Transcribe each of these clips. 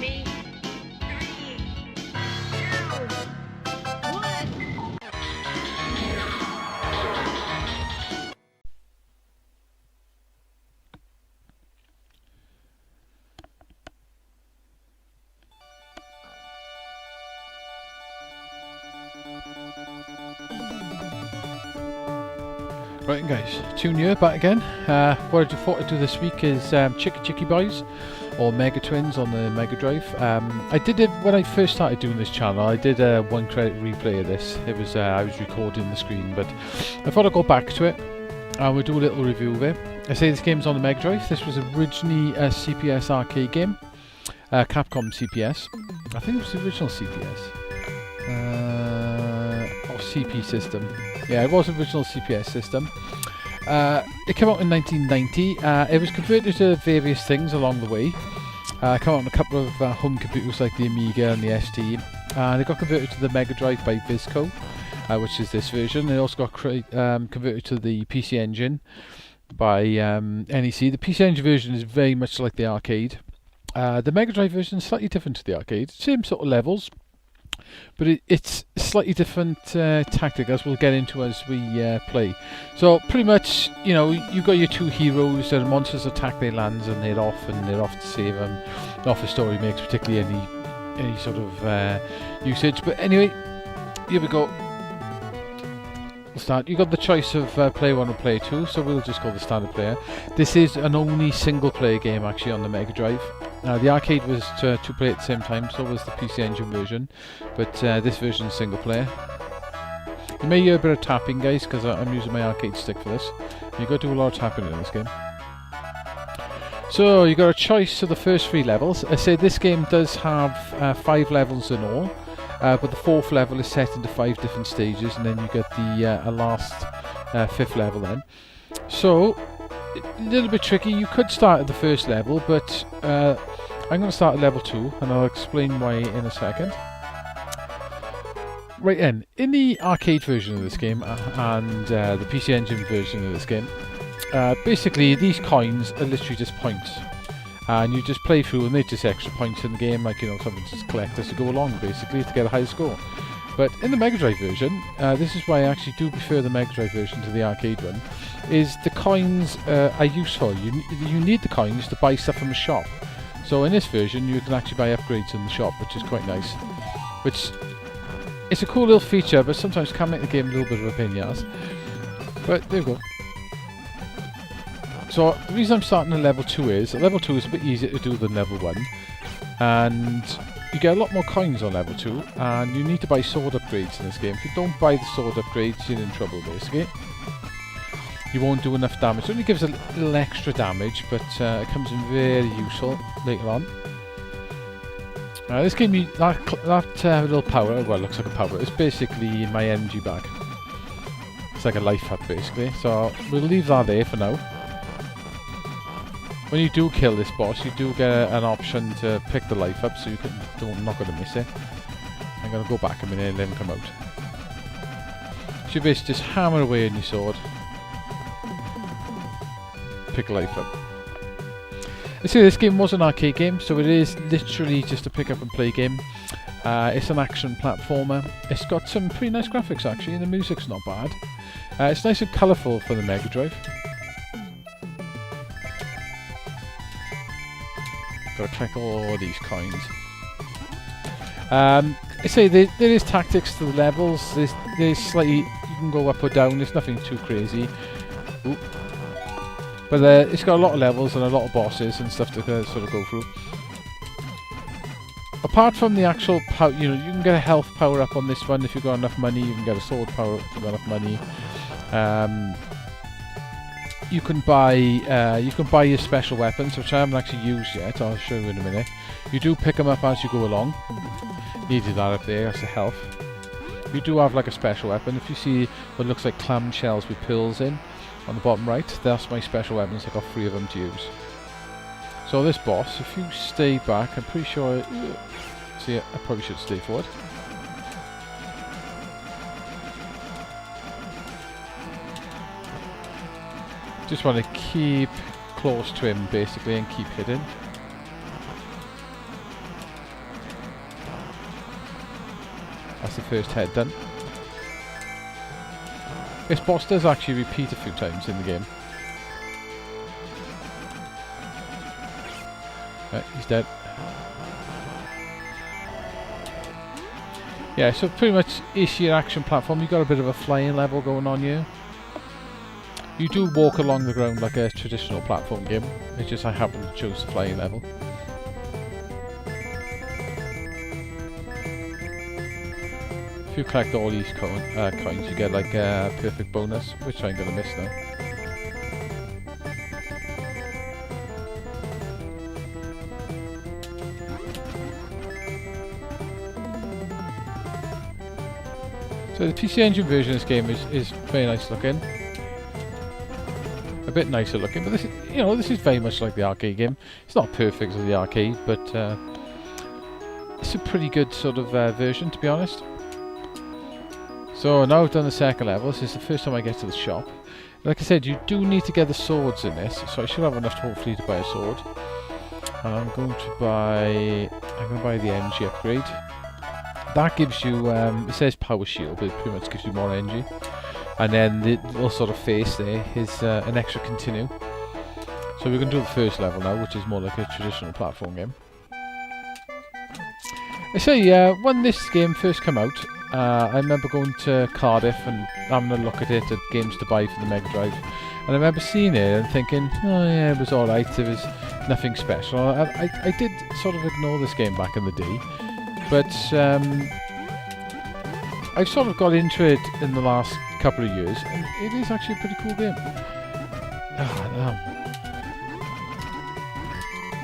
me. 3, 2, 1. Right guys, Tune here, back again. What I thought I'd do this week is Chiki Boys, or MegaTwins on the MegaDrive. I did it when I first started doing this channel. I did a 1 credit replay of this. It was I was recording the screen, but I thought I'd go back to it and we'll do a little review of it. I say this game's on the MegaDrive. This was originally a CPS arcade game, Capcom CPS. I think it was the original CPS. Or CP system. Yeah, it was original CPS system. It came out in 1990. It was converted to various things along the way. It came out on a couple of home computers like the Amiga and the ST. And it got converted to the MegaDrive by Visco, which is this version. It also got converted to the PC Engine by NEC. The PC Engine version is very much like the arcade. The MegaDrive version is slightly different to the arcade. Same sort of levels, but it's slightly different tactic, as we'll get into as we play. So pretty much, you know, you've got your two heroes, and monsters attack their lands and they're off to save them. Not the story makes particularly any sort of usage, but anyway, here we go. We'll start. You got the choice of player 1 or player 2, so we'll just go the standard player. This is an only single player game actually on the MegaDrive. The arcade was to play at the same time, so was the PC Engine version, but this version is single player. You may hear a bit of tapping, guys, because I'm using my arcade stick for this. You've got to do a lot of tapping in this game. So you got a choice of the first 3 levels. I say this game does have 5 levels in all, but the 4th level is set into 5 different stages, and then you get the last 5th level then. So a little bit tricky. You could start at the first level, but I'm going to start at level 2, and I'll explain why in a second. Right then, in the arcade version of this game and the PC Engine version of this game, basically these coins are literally just points, and you just play through and they're just extra points in the game, like, you know, something to just collect as you go along, basically, to get a high score. But in the MegaDrive version, this is why I actually do prefer the MegaDrive version to the arcade one, is the coins are useful. You need the coins to buy stuff from a shop. So in this version, you can actually buy upgrades in the shop, which is quite nice. Which, it's a cool little feature, but sometimes can make the game a little bit of a pain in the ass. But there we go. So the reason I'm starting at level 2 is, level 2 is a bit easier to do than level 1. And you get a lot more coins on level 2, and you need to buy sword upgrades in this game. If you don't buy the sword upgrades, you're in trouble, basically. You won't do enough damage. It only gives a little extra damage, but it comes in very useful later on. This game, that little power, well, it looks like a power, it's basically my energy bag. It's like a life hub, basically. So we'll leave that there for now. When you do kill this boss, you do get an option to pick the life up, so you're not going to miss it. I'm going to go back a minute and let him come out. So you basically just hammer away on your sword. Pick life up. I see this game was an arcade game, so it is literally just a pick up and play game. It's an action platformer. It's got some pretty nice graphics actually, and the music's not bad. It's nice and colourful for the MegaDrive. Gotta collect all these coins. I say there is tactics to the levels. There's slightly, you can go up or down. There's nothing too crazy. Ooh. But it's got a lot of levels and a lot of bosses and stuff to sort of go through. Apart from the actual power, you know, you can get a health power up on this one if you've got enough money. You can get a sword power up if you've got enough money. You can buy your special weapons, which I haven't actually used yet. I'll show you in a minute. You do pick them up as you go along. Needed that up there, that's the health. You do have like a special weapon. If you see what looks like clam shells with pearls in on the bottom right, that's my special weapons. I've got 3 of them to use. So this boss, if you stay back, I'm pretty sure. See, I probably should stay forward. Just want to keep close to him basically and keep hitting. That's the first head done. This boss does actually repeat a few times in the game. Right, he's dead. Yeah, so pretty much it's your action platform. You've got a bit of a flying level going on here. You do walk along the ground like a traditional platform game. It's just I happen to choose the flying level. If you collect all these coins, you get like a perfect bonus, which I'm gonna miss now. So the PC Engine version of this game is very nice looking. A bit nicer looking, but this is, you know, this is very much like the arcade game. It's not perfect as the arcade, but it's a pretty good sort of version, to be honest. So now I've done the second level. This is the first time I get to the shop. Like I said, you do need to get the swords in this, so I should have enough hopefully to buy a sword. And I'm going to buy the energy upgrade. That gives you, it says power shield, but it pretty much gives you more energy. And then the little sort of face there is an extra continue. So we're going to do the first level now, which is more like a traditional platform game. I say, when this game first came out, I remember going to Cardiff and having a look at it at games to buy for the MegaDrive. And I remember seeing it and thinking, oh yeah, it was alright, it was nothing special. I did sort of ignore this game back in the day. But I've sort of got into it in the last couple of years, and it is actually a pretty cool game.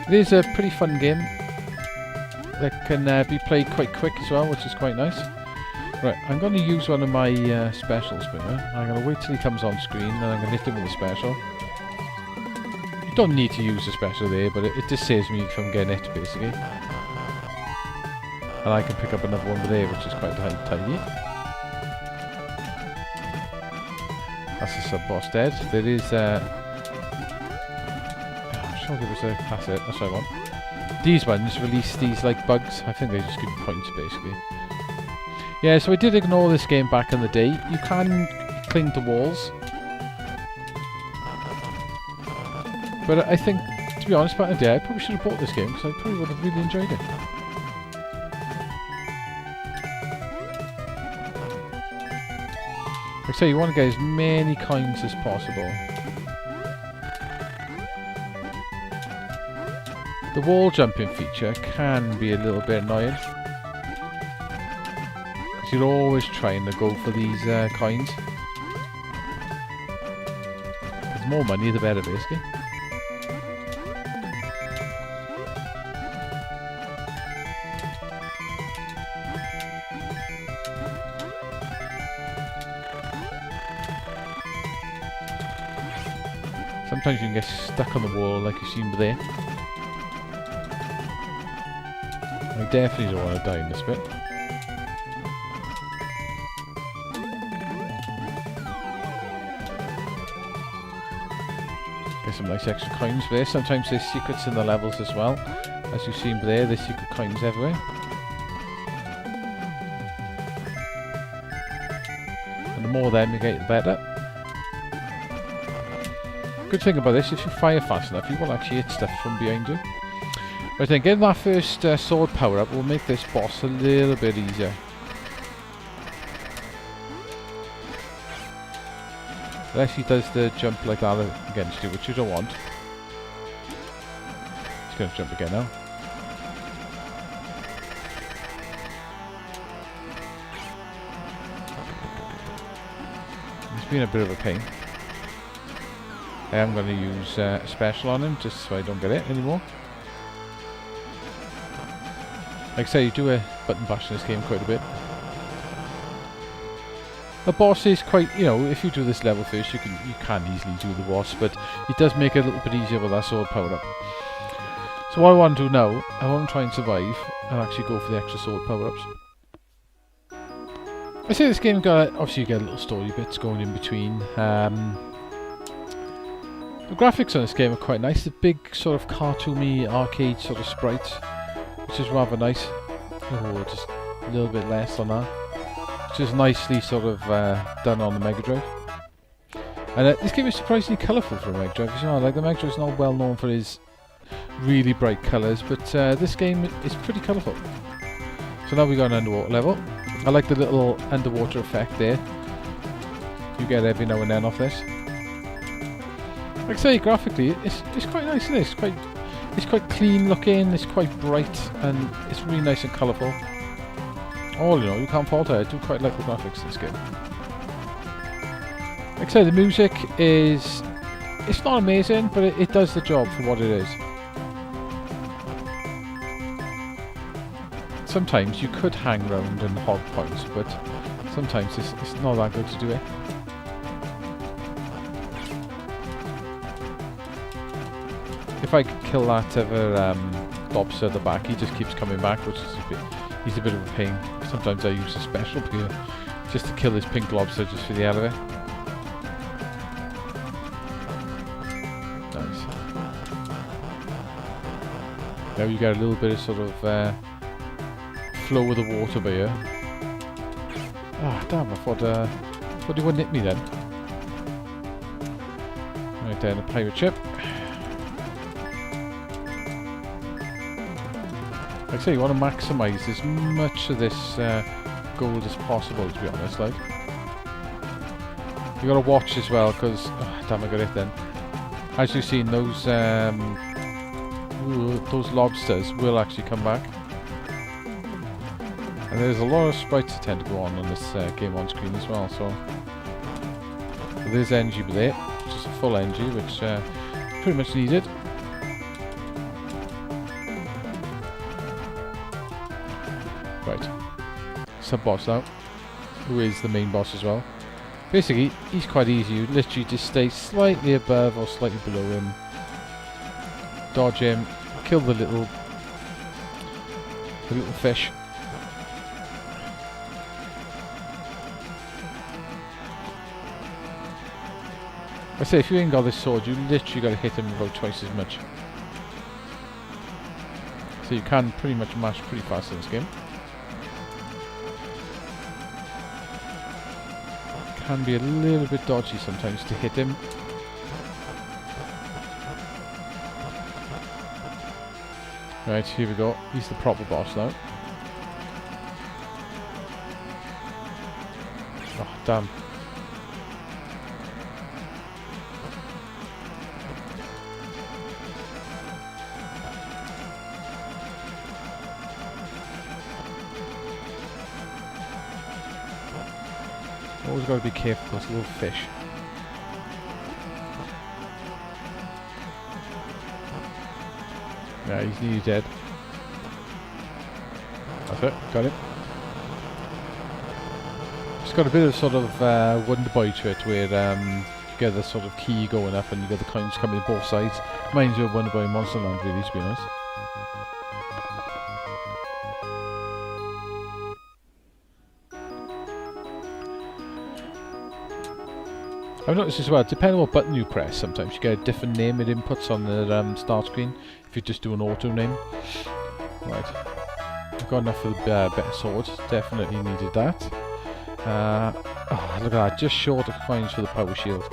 It is a pretty fun game that can be played quite quick as well, which is quite nice. Right, I'm going to use one of my special spinner. I'm going to wait till he comes on screen, and I'm going to hit him with a special. You don't need to use a special there, but it just saves me from getting hit, basically. And I can pick up another one there, which is quite tiny. That's the sub-boss dead. There is I'm sure there was a... That's it, that's what I want. These ones release these like bugs. I think they just give you points, basically. Yeah, so I did ignore this game back in the day. You can cling to walls. But I think, to be honest, back in the day, I probably should have bought this game, because I probably would have really enjoyed it. Like I say, you want to get as many coins as possible. The wall jumping feature can be a little bit annoying. Because you're always trying to go for these coins. The more money, the better, basically. Sometimes you can get stuck on the wall like you've seen there. I definitely don't want to die in this bit. Get some nice extra coins there. Sometimes there's secrets in the levels as well. As you've seen there, there's secret coins everywhere. And the more of them you get, the better. Good thing about this, if you fire fast enough, you will actually hit stuff from behind you. But then getting that first sword power up will make this boss a little bit easier. Unless he does the jump like that against you, which you don't want. He's going to jump again now. He's been a bit of a pain. I am going to use a special on him, just so I don't get it anymore. Like I say, you do a button bash in this game quite a bit. The boss is quite, you know, if you do this level first, you can easily do the boss, but it does make it a little bit easier with that sword power up. So what I want to do now, I want to try and survive and actually go for the extra sword power ups. I say this game got, obviously you get little story bits going in between. The graphics on this game are quite nice. The big sort of cartoony arcade sort of sprites, which is rather nice. Oh, just a little bit less on that. which is nicely sort of done on the MegaDrive. And this game is surprisingly colourful for a MegaDrive as well. Like, the MegaDrive is not well known for his really bright colours, but this game is pretty colourful. So now we got an underwater level. I like the little underwater effect there. You get every now and then off this. Like I say, graphically, it's quite nice, isn't it? It's quite clean looking, it's quite bright, and it's really nice and colourful. All in all, you can't fault it. I do quite like the graphics in this game. Like I say, the music is... it's not amazing, but it does the job for what it is. Sometimes you could hang around and hog points, but sometimes it's not that good to do it. If I could kill that other lobster at the back, he just keeps coming back, which is he's a bit of a pain. Sometimes I use a special gear just to kill this pink lobster just for the hell of it. Nice. Now you get a little bit of sort of flow of the water by here. Ah, damn, I thought he wouldn't hit me then. Right there, a pirate ship. Like I say, you want to maximise as much of this gold as possible, to be honest. Like, you got to watch as well, because damn, I got it then. As you've seen, those lobsters will actually come back, and there's a lot of sprites that tend to go on this game on screen as well. So there's energy there, which is a full energy, which pretty much needed. Right, sub-boss now, who is the main boss as well. Basically, he's quite easy. You literally just stay slightly above or slightly below him, dodge him, kill the little fish. I say, if you ain't got this sword, you literally got to hit him about twice as much. So you can pretty much mash pretty fast in this game. Can be a little bit dodgy sometimes to hit him. Right, here we go. He's the proper boss now. Oh, damn. Always got to be careful with those little fish. Yeah, he's nearly dead. That's it, got him. It's got a bit of sort of Wonder Boy to it, where you get the sort of key going up and you get the coins coming both sides. Reminds you of Wonder Boy in Monster Land, really, to be honest. I've noticed as well, depending on what button you press, sometimes you get a different name it inputs on the start screen, if you just do an auto name. Right, I've got enough for the better sword, definitely needed that. Oh, look at that, just short of coins for the power shield.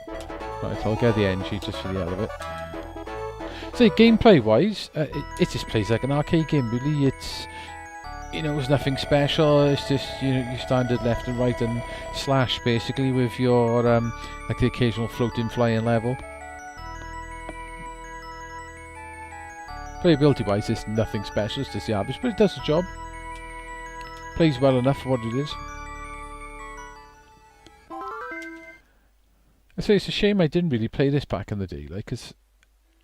Right, I'll get the energy just for the hell of it. So gameplay wise, it just plays like an arcade game really. It's, you know, it's nothing special. It's just, you know, your standard left and right and slash basically, with your like the occasional floating flying level. Playability wise, it's nothing special. It's just the average, but it does the job. Plays well enough for what it is. I say it's a shame I didn't really play this back in the day, like, 'cause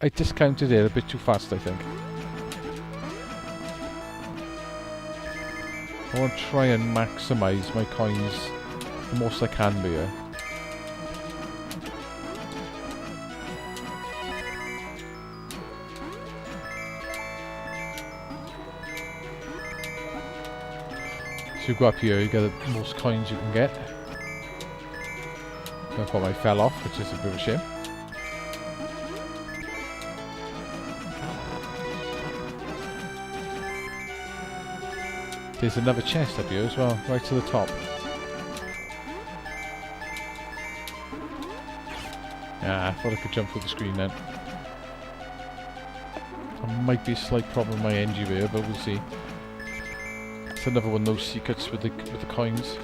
I discounted it a bit too fast, I think. I want to try and maximise my coins the most I can be here. So you go up here, you get the most coins you can get. That's why I fell off, which is a bit of a shame. There's another chest up here as well, right to the top. Ah, I thought I could jump through the screen then. There might be a slight problem with my NG here, but we'll see. It's another one of those secrets with the coins.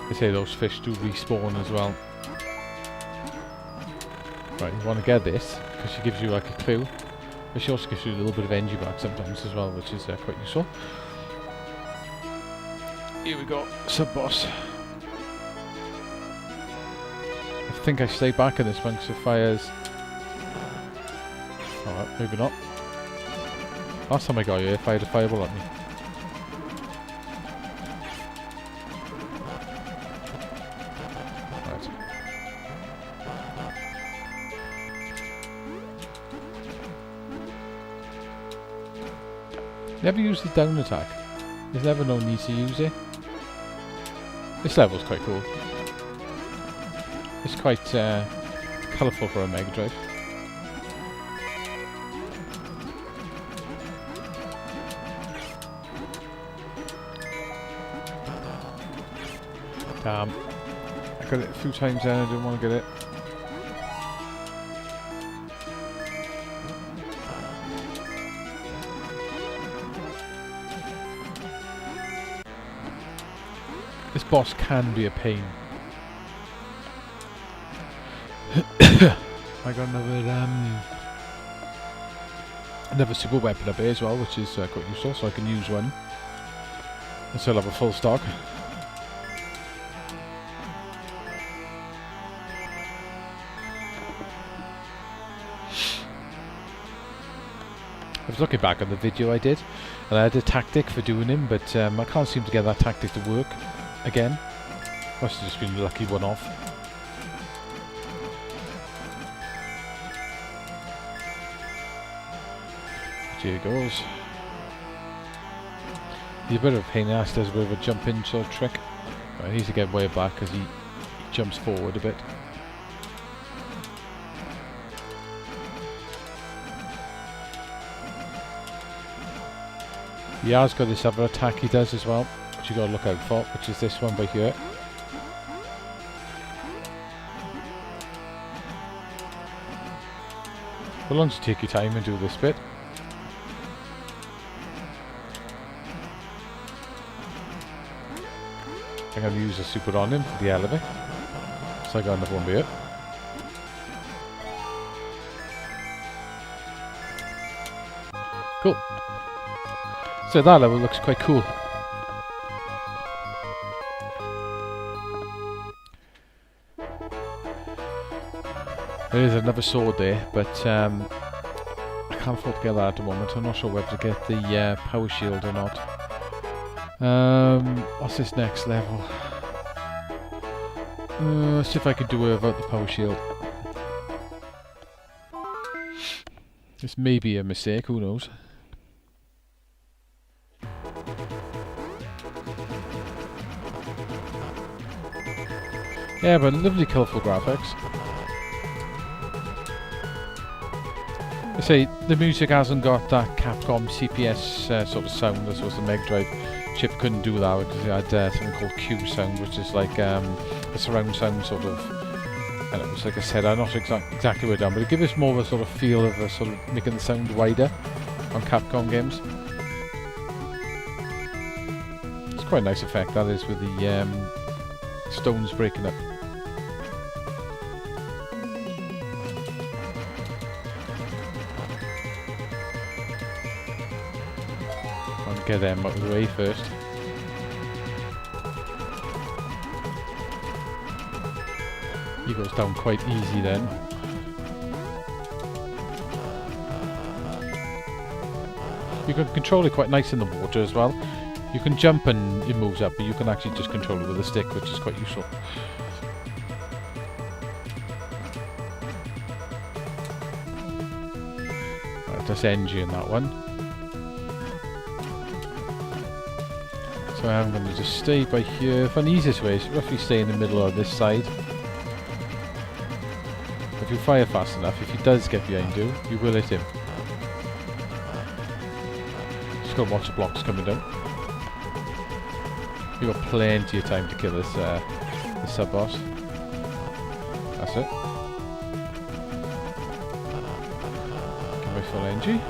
They say those fish do respawn as well. Right, you want to get this, because she gives you like a clue. But she also gives you a little bit of energy back sometimes as well, which is quite useful. Here we go, sub-boss. I think I stay back in this one because it fires... Alright, maybe not. Last time I got here, it fired a fireball at me. Never use the down attack. There's never no need to use it. This level's quite cool. It's quite colourful for a MegaDrive. Damn. I got it a few times and I didn't want to get it. This boss can be a pain. I got another super weapon up here as well, which is quite useful, so I can use one and still have a full stock. I was looking back on the video I did, and I had a tactic for doing him, but I can't seem to get that tactic to work again. Must have just been a lucky one-off. Here it goes. He's a bit of a pain in the ass, does a bit of a jump-in sort of trick. I need to get way back because he jumps forward a bit. He has got this other attack he does as well, which you got to look out for, which is this one by here. As long as you take your time and do this bit. I'm going to use a super on him for the elevator. So I got another one here. Cool. So that level looks quite cool. There is another sword there, but I can't afford to get that at the moment. I'm not sure whether to get the power shield or not. What's this next level? Let's see if I can do it without the power shield. This may be a mistake, who knows? Yeah, but lovely colourful graphics. I say, the music hasn't got that Capcom CPS sort of sound as was the MegaDrive chip. Couldn't do that because it had something called Q sound, which is like a surround sound sort of. And it was, like I said, I'm not exactly where done, but it gives us more of a sort of feel of a sort of making the sound wider on Capcom games. It's quite a nice effect that is with the stones breaking up. Get them out of the way first. He goes down quite easy then. You can control it quite nice in the water as well. You can jump and it moves up, but you can actually just control it with a stick, which is quite useful. Right, that's NG in that one. So I'm going to just stay by here. For the easiest way is roughly stay in the middle of this side. If you fire fast enough, if he does get behind you, you will hit him. Just gotta watch the blocks coming down. You've got plenty of time to kill this sub-boss. That's it. Get my full energy.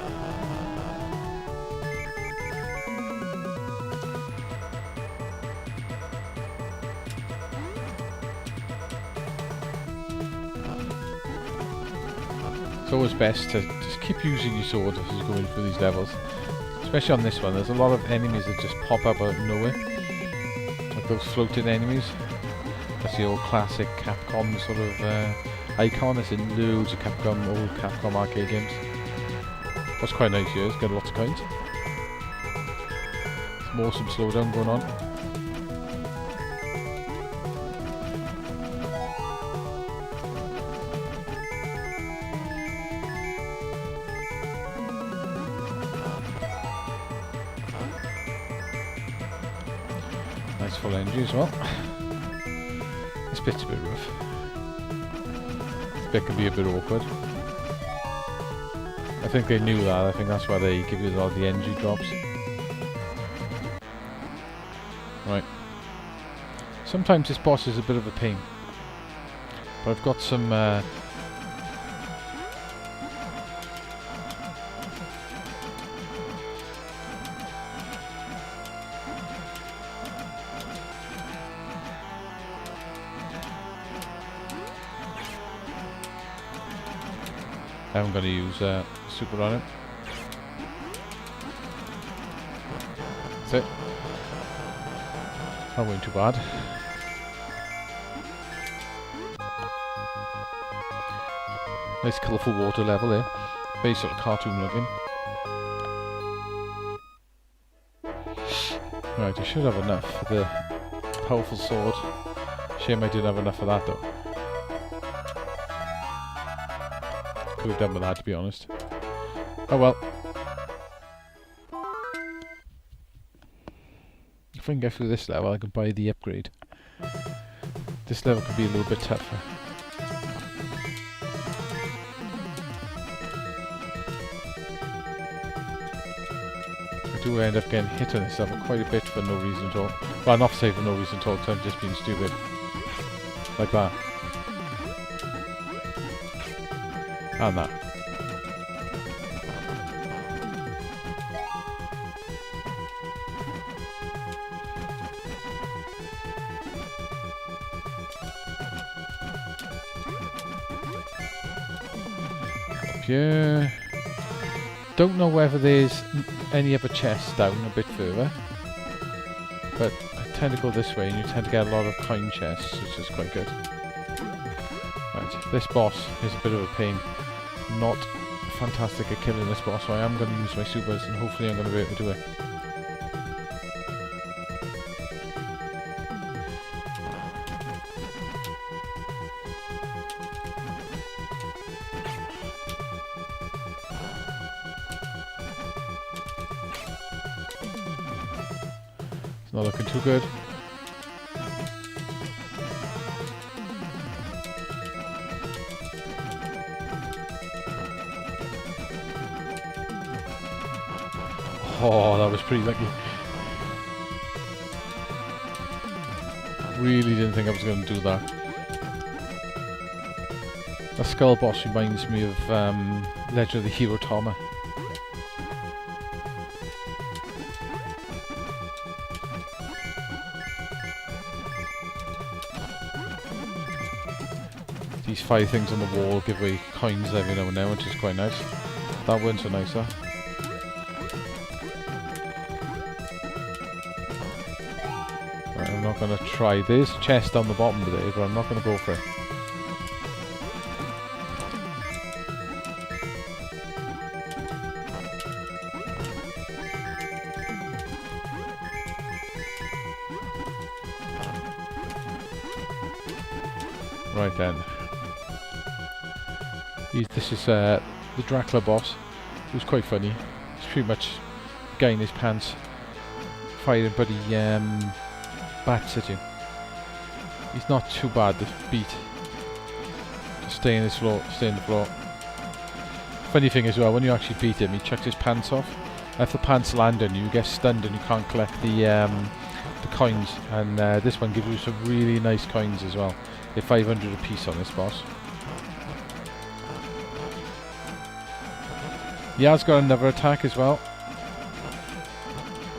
It's always best to just keep using your sword as you're going through these levels. Especially on this one, there's a lot of enemies that just pop up out of nowhere. Like those floating enemies. That's the old classic Capcom sort of icon. It's in loads of old Capcom arcade games. What's quite nice here is get lots of coins. More some slowdown going on. Nice full energy as well. This bit's a bit rough. This bit can be a bit awkward. I think they knew that. I think that's why they give you a lot of the energy drops. Right. Sometimes this boss is a bit of a pain. But I've got some I'm going to use super on it. That's it. Not going too bad. Nice colourful water level there. Very sort of cartoon looking. Right, I should have enough for the powerful sword. Shame I didn't have enough for that though. Could have done with that, to be honest. Oh well. If I can get through this level, I can buy the upgrade. This level could be a little bit tougher. I do end up getting hit on this level quite a bit for no reason at all. Well, not to say for no reason at all, because I'm just being stupid. Like that. And that. Up here. Don't know whether there's any other chests down a bit further, but I tend to go this way and you tend to get a lot of coin chests, which is quite good. Right, this boss is a bit of a pain. Not fantastic at killing this boss, so I am going to use my supers and hopefully I'm going to be able to do it. It's not looking too good. Oh, that was pretty lucky. Really didn't think I was going to do that. The skull boss reminds me of Legend of the Hero Tama. These 5 things on the wall give away coins every now and then, which is quite nice. That weren't so nice though. I'm not going to try this chest on the bottom today, but I'm not going to go for it. Right then. This is the Dracula boss, who's quite funny. He's pretty much a guy in his pants firing bloody bats at you. He's not too bad to beat. Just stay in the floor. Funny thing as well, when you actually beat him, he chucks his pants off. If the pants land on you, you get stunned and you can't collect the coins. And this one gives you some really nice coins as well. They're 500 a piece on this boss. He has got another attack as well,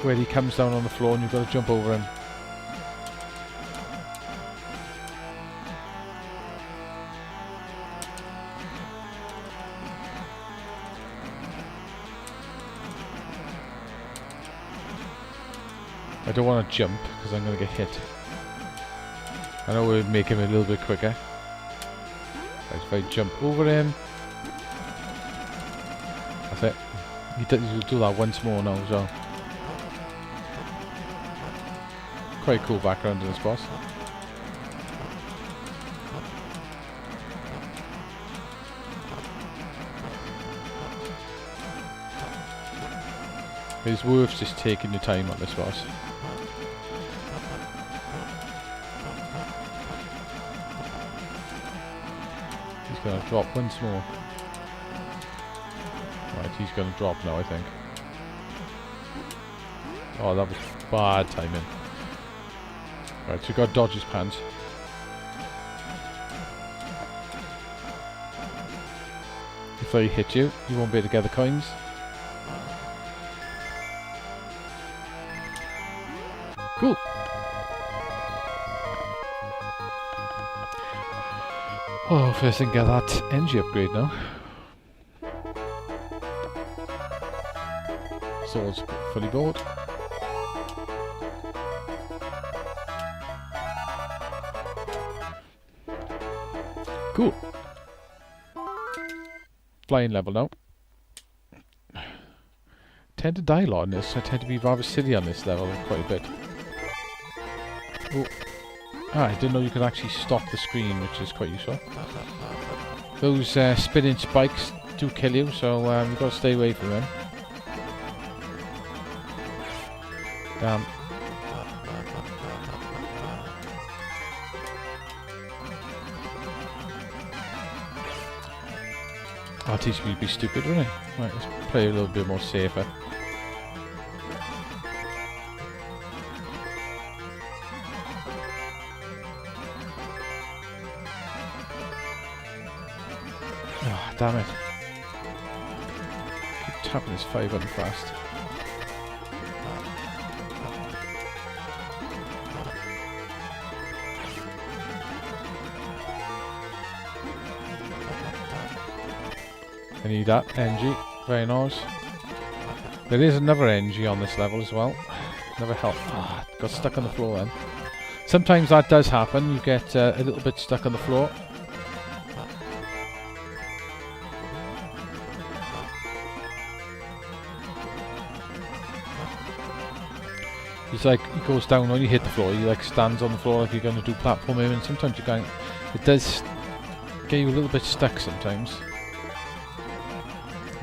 where he comes down on the floor and you've got to jump over him. I don't want to jump because I'm going to get hit. I know it would make him a little bit quicker. Right, if I jump over him, that's it. He'll do that once more now as well. Quite a cool background in this boss. It's worth just taking your time on this boss. He's going to drop once more. Right, he's going to drop now, I think. Oh, that was bad timing. Right, so you've got to dodge his pants. If they hit you, you won't be able to get the coins. Cool. Oh, first thing, get that energy upgrade now. Sword's fully bored. Cool. Flying level now. Tend to die a lot on this. I tend to be rather silly on this level quite a bit. Oh. Ah, I didn't know you could actually stop the screen, which is quite useful. Those spinning spikes do kill you, so you've got to stay away from them. Damn. I'll teach me to be stupid, wouldn't it? Right, let's play a little bit more safer. Ah, oh, damn it. Keep tapping this 5 button fast. I need that NG, very nice. There is another NG on this level as well. Another health. Ah, got stuck on the floor then. Sometimes that does happen, you get a little bit stuck on the floor. He's like, he goes down when you hit the floor, he like stands on the floor like you're going to do platforming, and sometimes you can't. It does get you a little bit stuck sometimes.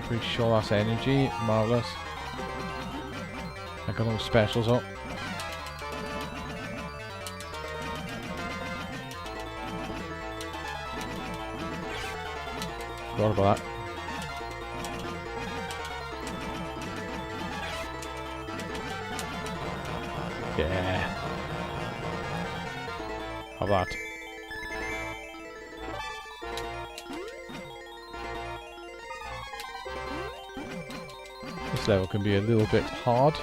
Pretty sure that's energy. Marvellous. I got all specials up. Forgot about that. Yeah. Have that. This level can be a little bit hard.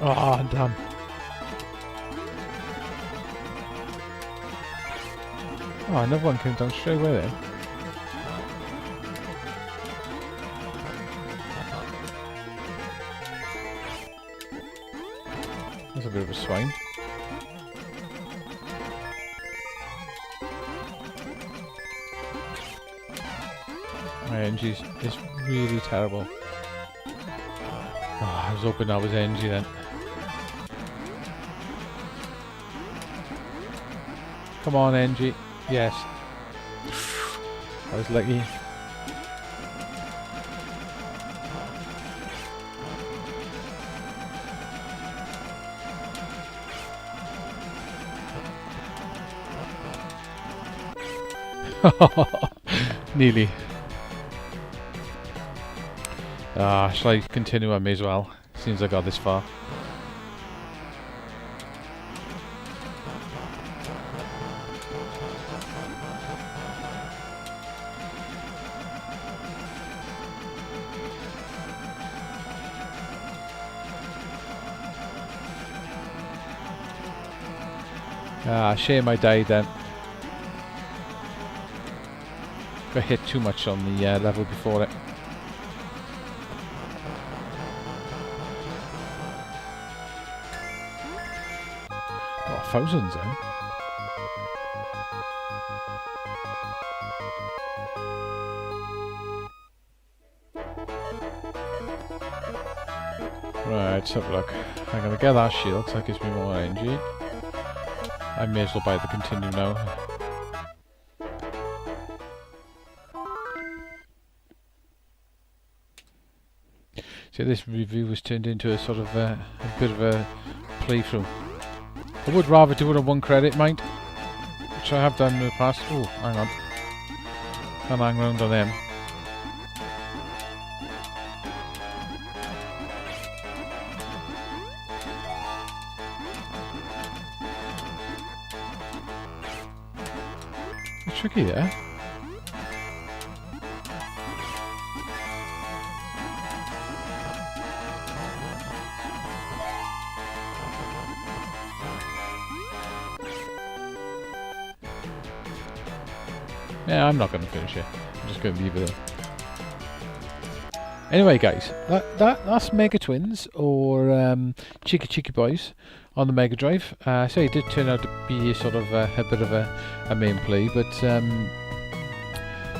Oh, damn. Oh, another one came down straight away then. bit of a swine. My NG is really terrible. Oh, I was hoping that was NG then. Come on, NG. Yes. I was lucky. Nearly. Shall I continue? I may as well. Seems I got this far. Shame I died then. Got hit too much on the level before it. Got thousands then. Right, let's have a look. I'm gonna get that shield because that gives me more energy. I may as well buy the continue now. So this review was turned into a sort of a bit of a playthrough. I would rather do it on 1 credit, mind, which I have done in the past. Oh, hang on. Can't hang around on them. It's tricky there. Yeah, I'm not going to finish it. I'm just going to leave it there. Anyway, guys, that's MegaTwins or Chiki Boys on the Mega Drive. So it did turn out to be sort of a bit of a main play, but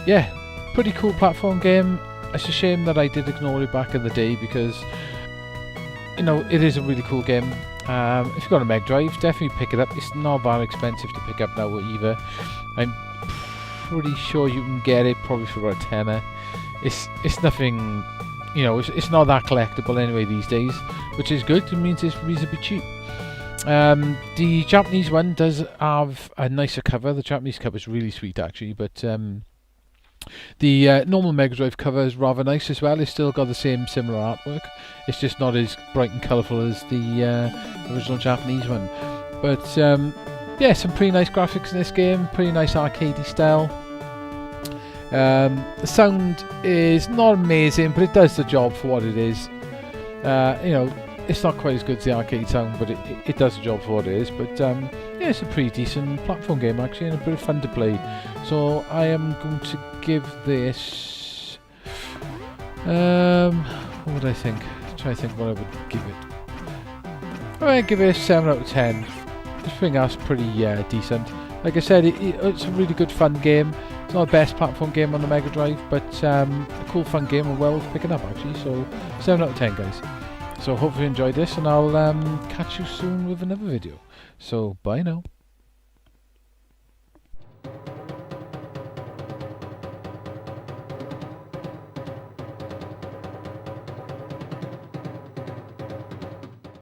yeah, pretty cool platform game. It's a shame that I did ignore it back in the day because, you know, it is a really cool game. If you've got a Mega Drive, definitely pick it up. It's not that expensive to pick up now either. I'm pretty sure you can get it probably for about a tenner. It's nothing, you know, it's not that collectible anyway these days, which is good. It means it's reasonably cheap. The Japanese one does have a nicer cover. The Japanese cover is really sweet actually, but the normal Mega Drive cover is rather nice as well. It's still got the same similar artwork. It's just not as bright and colourful as the original Japanese one. But yeah, some pretty nice graphics in this game, pretty nice arcadey style. The sound is not amazing, but it does the job for what it is. You know, it's not quite as good as the arcade sound, but it does the job for what it is. But yeah, it's a pretty decent platform game actually, and a bit of fun to play. So I am going to give this. What would I think? Try to think what I would give it. I'm going to give it a 7 out of 10. I think that's pretty decent. Like I said, it's a really good fun game. It's not the best platform game on the Mega Drive, but a cool fun game and well worth picking up actually. So 7 out of 10, guys. So hopefully you enjoyed this, and I'll catch you soon with another video. So bye now.